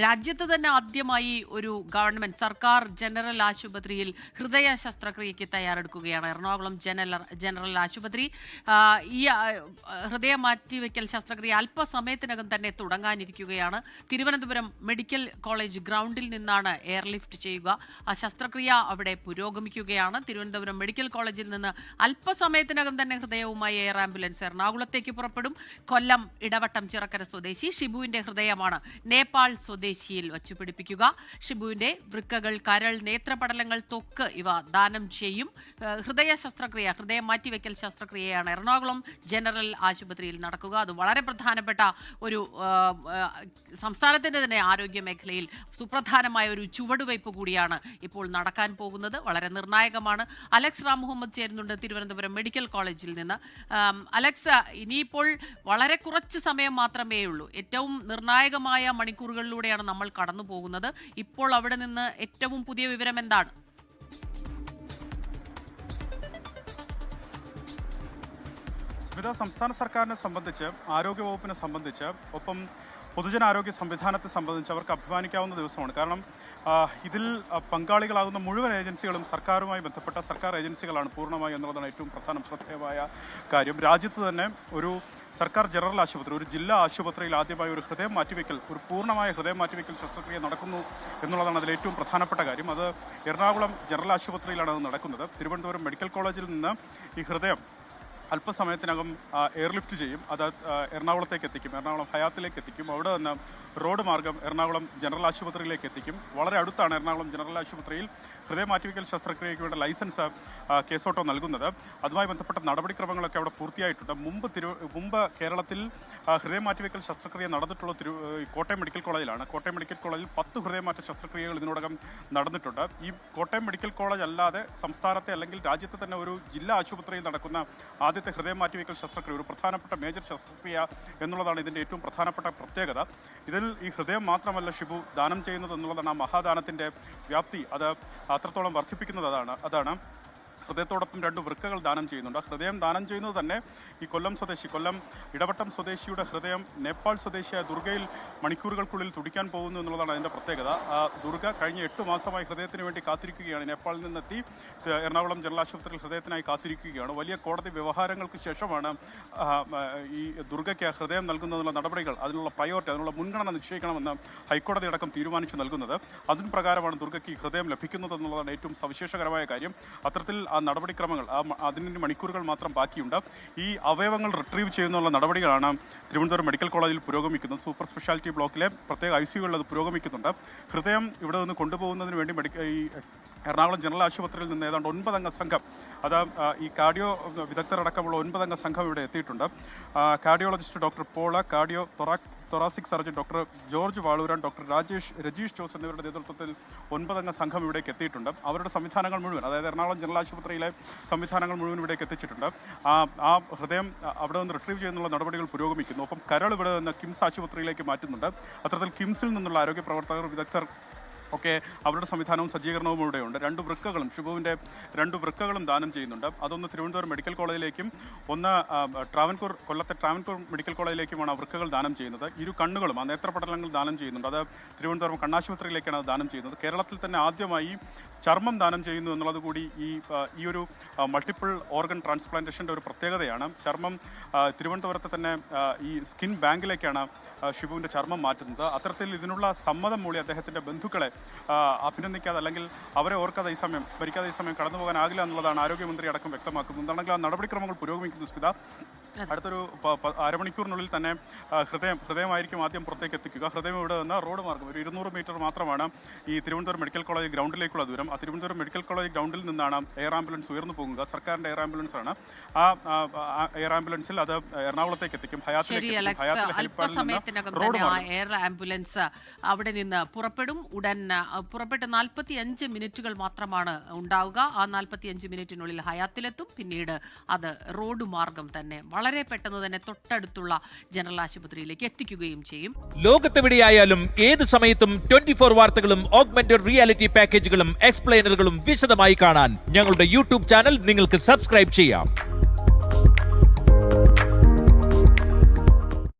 രാജ്യത്ത് തന്നെ ആദ്യമായി ഒരു ഗവൺമെന്റ് സർക്കാർ ജനറൽ ആശുപത്രിയിൽ ഹൃദയ ശസ്ത്രക്രിയയ്ക്ക് തയ്യാറെടുക്കുകയാണ് എറണാകുളം ജനറൽ ആശുപത്രി. ഈ ഹൃദയ മാറ്റിവെക്കൽ ശസ്ത്രക്രിയ അല്പസമയത്തിനകം തന്നെ തുടങ്ങാനിരിക്കുകയാണ്. തിരുവനന്തപുരം മെഡിക്കൽ കോളേജ് ഗ്രൗണ്ടിൽ നിന്നാണ് എയർലിഫ്റ്റ് ചെയ്യുക. ആ ശസ്ത്രക്രിയ അവിടെ പുരോഗമിക്കുകയാണ്. തിരുവനന്തപുരം മെഡിക്കൽ കോളേജിൽ നിന്ന് അല്പസമയത്തിനകം തന്നെ ഹൃദയവുമായി എയർ ആംബുലൻസ് എറണാകുളത്തേക്ക് പുറപ്പെടും. കൊല്ലം ഇടവട്ടം ചിറക്കര സ്വദേശി ഷിബുവിന്റെ ഹൃദയമാണ് നേപ്പാൾ സ്വദേശിയിൽ വച്ചുപിടിപ്പിക്കുക. ഷിബുവിന്റെ വൃക്കകൾ, കരൾ, നേത്രപടലങ്ങൾ, ത്വക്ക് ഇവ ദാനം ചെയ്യും. ഹൃദയ മാറ്റിവെക്കൽ ശസ്ത്രക്രിയയാണ് എറണാകുളം ജനറൽ ആശുപത്രിയിൽ നടക്കുക. അത് വളരെ പ്രധാനപ്പെട്ട ഒരു സംസ്ഥാനത്തിന്റെ തന്നെ ആരോഗ്യ മേഖലയിൽ സുപ്രധാനമായ ഒരു ചുവടുവയ്പ് കൂടിയാണ് ഇപ്പോൾ നടക്കാൻ പോകുന്നത്. വളരെ നിർണായകമാണ്. അലക്സ് റാം മുഹമ്മദ് ചേരുന്നുണ്ട് തിരുവനന്തപുരം മെഡിക്കൽ കോളേജിൽ നിന്ന്. അലക്സ്, ഇനിയിപ്പോൾ വളരെ കുറച്ച് സമയം മാത്രമേ ഉള്ളൂ. ഏറ്റവും നിർണായകമായ മണിക്കൂറുകളിലൂടെയാണ് നമ്മൾ കടന്നു പോകുന്നത്. ഇപ്പോൾ അവിടെ നിന്ന് ഏറ്റവും പുതിയ വിവരം എന്താണ്? സ്മിത, സംസ്ഥാന സർക്കാരിനെ സംബന്ധിച്ച്, ആരോഗ്യവകുപ്പിനെ സംബന്ധിച്ച്, ഒപ്പം പൊതുജനാരോഗ്യ സംവിധാനത്തെ സംബന്ധിച്ച് അവർക്ക് അഭിമാനിക്കാവുന്ന ദിവസമാണ്. കാരണം ഇതിൽ പങ്കാളികളാകുന്ന മുഴുവൻ ഏജൻസികളും സർക്കാരുമായി ബന്ധപ്പെട്ട സർക്കാർ ഏജൻസികളാണ് പൂർണ്ണമായി എന്നുള്ളതാണ് ഏറ്റവും ശ്രദ്ധേയമായ കാര്യം. രാജ്യത്ത് തന്നെ ഒരു സർക്കാർ ജനറൽ ആശുപത്രി, ഒരു ജില്ലാ ആശുപത്രിയിൽ ആദ്യമായി ഒരു പൂർണ്ണമായ ഹൃദയം മാറ്റിവെക്കൽ ശസ്ത്രക്രിയ നടക്കുന്നു എന്നുള്ളതാണ് അതിൽ ഏറ്റവും പ്രധാനപ്പെട്ട കാര്യം. അത് എറണാകുളം ജനറൽ ആശുപത്രിയിലാണ് അത് നടക്കുന്നത്. തിരുവനന്തപുരം മെഡിക്കൽ കോളേജിൽ നിന്ന് ഈ ഹൃദയം അല്പസമയത്തിനകം എയർലിഫ്റ്റ് ചെയ്യും. അത് എറണാകുളത്തേക്ക് എത്തിക്കും, എറണാകുളം ഹയാത്തിലേക്ക് എത്തിക്കും. അവിടെ നിന്ന് റോഡ് മാർഗം എറണാകുളം ജനറൽ ആശുപത്രിയിലേക്ക് എത്തിക്കും. വളരെ അടുത്താണ് എറണാകുളം ജനറൽ ആശുപത്രിയിൽ ഹൃദയ മാറ്റിവെക്കൽ ശസ്ത്രക്രിയയ്ക്ക് വേണ്ട ലൈസൻസ് കേസോട്ടോ നൽകുന്നത്. അതുമായി ബന്ധപ്പെട്ട നടപടിക്രമങ്ങളൊക്കെ അവിടെ പൂർത്തിയായിട്ടുണ്ട്. മുമ്പ് കേരളത്തിൽ ഹൃദയ മാറ്റിവെക്കൽ ശസ്ത്രക്രിയ നടന്നിട്ടുള്ള കോട്ടയം മെഡിക്കൽ കോളേജിലാണ്. കോട്ടയം മെഡിക്കൽ കോളേജിൽ 10 ഹൃദയമാറ്റ ശസ്ത്രക്രിയകൾ ഇതിനോടകം നടന്നിട്ടുണ്ട്. ഈ കോട്ടയം മെഡിക്കൽ കോളേജ് അല്ലാതെ സംസ്ഥാനത്തെ അല്ലെങ്കിൽ രാജ്യത്തെ തന്നെ ഒരു ജില്ലാ ആശുപത്രിയിൽ നടക്കുന്ന ആദ്യത്തെ ഹൃദയം മാറ്റിവെക്കൽ ശസ്ത്രക്രിയ, ഒരു പ്രധാനപ്പെട്ട മേജർ ശസ്ത്രക്രിയ എന്നുള്ളതാണ് ഇതിൻ്റെ ഏറ്റവും പ്രധാനപ്പെട്ട പ്രത്യേകത. ഇതിൽ ഈ ഹൃദയം മാത്രമല്ല ഷിബു ദാനം ചെയ്യുന്നത് എന്നുള്ളതാണ് ആ മഹാദാനത്തിൻ്റെ വ്യാപ്തി. അത് അത്രത്തോളം വർദ്ധിപ്പിക്കുന്നത് അതാണ്. ഹൃദയത്തോടൊപ്പം 2 വൃക്കകൾ ദാനം ചെയ്യുന്നുണ്ട്. ഹൃദയം ദാനം ചെയ്യുന്നത് തന്നെ ഈ കൊല്ലം ഇടവട്ടം സ്വദേശിയുടെ ഹൃദയം നേപ്പാൾ സ്വദേശിയായ ദുർഗയിൽ മണിക്കൂറുകൾക്കുള്ളിൽ തുടിക്കാൻ പോകുന്നു എന്നുള്ളതാണ് അതിൻ്റെ പ്രത്യേകത. ദുർഗ കഴിഞ്ഞ 8 മാസമായി ഹൃദയത്തിന് വേണ്ടി കാത്തിരിക്കുകയാണ്. നേപ്പാളിൽ നിന്നെത്തി എറണാകുളം ജനറൽ ആശുപത്രിയിൽ ഹൃദയത്തിനായി കാത്തിരിക്കുകയാണ്. വലിയ കോടതി വ്യവഹാരങ്ങൾക്ക് ശേഷമാണ് ഈ ദുർഗയ്ക്ക് ഹൃദയം നൽകുന്നതിനുള്ള നടപടികൾ, അതിനുള്ള പ്രയോറിറ്റി, അതിനുള്ള മുൻഗണന നിശ്ചയിക്കണമെന്ന് ഹൈക്കോടതി അടക്കം തീരുമാനിച്ചു നൽകുന്നത്. അതിന് പ്രകാരമാണ് ദുർഗയ്ക്ക് ഈ ഹൃദയം ലഭിക്കുന്നത് എന്നുള്ളതാണ് ഏറ്റവും സവിശേഷകരമായ കാര്യം. അത്തരത്തിൽ ആ നടപടിക്രമങ്ങൾ, അതിന് മണിക്കൂറുകൾ മാത്രം ബാക്കിയുണ്ട്. ഈ അവയവങ്ങൾ റിട്രീവ് ചെയ്യുന്നുള്ള നടപടികളാണ് തിരുവനന്തപുരം മെഡിക്കൽ കോളേജിൽ പുരോഗമിക്കുന്നത്. സൂപ്പർ സ്പെഷ്യാലിറ്റി ബ്ലോക്കിലെ പ്രത്യേക ICUകളിൽ അത് പുരോഗമിക്കുന്നുണ്ട്. ഹൃദയം ഇവിടെ നിന്ന് കൊണ്ടുപോകുന്നതിന് വേണ്ടി ഈ എറണാകുളം ജനറൽ ആശുപത്രിയിൽ നിന്ന് ഏതാണ്ട് 9 അംഗ സംഘം, അത് ഈ കാർഡിയോ വിദഗ്ധരടക്കമുള്ള 9 അംഗ സംഘം ഇവിടെ എത്തിയിട്ടുണ്ട്. Cardiologist doctor Paula, thoracic surgeon doctor George Valooran, doctor Rajeesh Jose എന്നിവരുടെ നേതൃത്വത്തിൽ 9 അംഗ സംഘം ഇവിടേക്ക് എത്തിയിട്ടുണ്ട്. അവരുടെ സംവിധാനങ്ങൾ മുഴുവൻ, അതായത് എറണാകുളം ജനറൽ ആശുപത്രിയിലെ സംവിധാനങ്ങൾ മുഴുവൻ ഇവിടേക്ക് എത്തിച്ചിട്ടുണ്ട്. ആ ഹൃദയം അവിടെ നിന്ന് റിട്രീവ് ചെയ്യുന്നുള്ള നടപടികൾ പുരോഗമിക്കുന്നു. ഒപ്പം കരൾ ഇവിടെ നിന്ന് കിംസ് ആശുപത്രിയിലേക്ക് മാറ്റുന്നുണ്ട്. അത്തരത്തിൽ കിംസിൽ നിന്നുള്ള ആരോഗ്യ പ്രവർത്തകർ, വിദഗ്ധർ ഒക്കെ അവരുടെ സംവിധാനവും സജ്ജീകരണവും ഇവിടെയുണ്ട്. 2 വൃക്കകളും, ഷിബുവിൻ്റെ 2 വൃക്കകളും ദാനം ചെയ്യുന്നുണ്ട്. അതൊന്ന് തിരുവനന്തപുരം മെഡിക്കൽ കോളേജിലേക്കും ഒന്ന് കൊല്ലത്തെ ട്രാവൻകൂർ മെഡിക്കൽ കോളേജിലേക്കുമാണ് ആ വൃക്കകൾ ദാനം ചെയ്യുന്നത്. 2 കണ്ണുകളും, ആ നേത്രപടലങ്ങൾ ദാനം ചെയ്യുന്നുണ്ട്. അത് തിരുവനന്തപുരം കണ്ണാശുപത്രിയിലേക്കാണ് അത് ദാനം ചെയ്യുന്നത്. കേരളത്തിൽ തന്നെ ആദ്യമായി ചർമ്മം ദാനം ചെയ്യുന്നു എന്നുള്ളത് കൂടി ഈ ഒരു മൾട്ടിപ്പിൾ ഓർഗൻ ട്രാൻസ്പ്ലാന്റേഷൻ്റെ ഒരു പ്രത്യേകതയാണ്. ചർമ്മം തിരുവനന്തപുരത്തെ തന്നെ ഈ സ്കിൻ ബാങ്കിലേക്കാണ് ഷിബുവിൻ്റെ ചർമ്മം മാറ്റുന്നത്. അത്തരത്തിൽ ഇതിനുള്ള സമ്മതം മൂളി അദ്ദേഹത്തിൻ്റെ ബന്ധുക്കളെ അഭിനന്ദിക്കാതെ അല്ലെങ്കിൽ അവരെ ഓർക്കാതെ സ്മരിക്കാതെ ഈ സമയം കടന്നു പോകാനാകില്ല എന്നുള്ളതാണ് ആരോഗ്യമന്ത്രി അടക്കം വ്യക്തമാക്കുന്നത്. എന്താണെങ്കിൽ ആ നടപടിക്രമങ്ങൾ പുരോഗമിക്കുന്നു. സ്മിത, അടുത്തൊരു അരമണിക്കൂറിനുള്ളിൽ തന്നെ ഹൃദയമായിരിക്കും ആദ്യം പുറത്തേക്ക് എത്തിക്കുക. ഹൃദയം ഇവിടെ നിന്ന് റോഡ് മാർഗം ഒരു 200 മീറ്റർ മാത്രമാണ് ഈ തിരുവനന്തപുരം മെഡിക്കൽ കോളേജ് ഗ്രൗണ്ടിലേക്കുള്ള ദൂരം. ആ തിരുവനന്തപുരം മെഡിക്കൽ കോളേജ് ഗ്രൗണ്ടിൽ നിന്നാണ് എയർ ആംബുലൻസ് ഉയർന്നു പോകുക. സർക്കാരിൻ്റെ എയർ ആംബുലൻസ് ആണ്. ആ എയർ ആംബുലൻസിൽ അത് എറണാകുളത്തേക്ക് എത്തിക്കും. എയർ ആംബുലൻസ് അവിടെ നിന്ന് പുറപ്പെടും. ഉടൻ പുറപ്പെട്ട് 45 മിനിറ്റുകൾ മാത്രമാണ് ഉണ്ടാവുക. ആ 45 മിനിറ്റിനുള്ളിൽ ഹയാത്തിലെത്തും. പിന്നീട് അത് റോഡ് മാർഗം തന്നെ വളരെ പെട്ടെന്ന് തന്നെ തൊട്ടടുത്തുള്ള ജനറൽ ആശുപത്രിയിലേക്ക് എത്തിക്കുകയും ചെയ്യും. ലോകത്തെവിടെയായാലും ഏത് സമയത്തും 24 വാർത്തകളും ഓഗ്മെന്റഡ് റിയാലിറ്റി പാക്കേജുകളും എക്സ്പ്ലെയിനറുകളും വിശദമായി കാണാൻ ഞങ്ങളുടെ YouTube ചാനൽ നിങ്ങൾക്ക് സബ്സ്ക്രൈബ് ചെയ്യാം.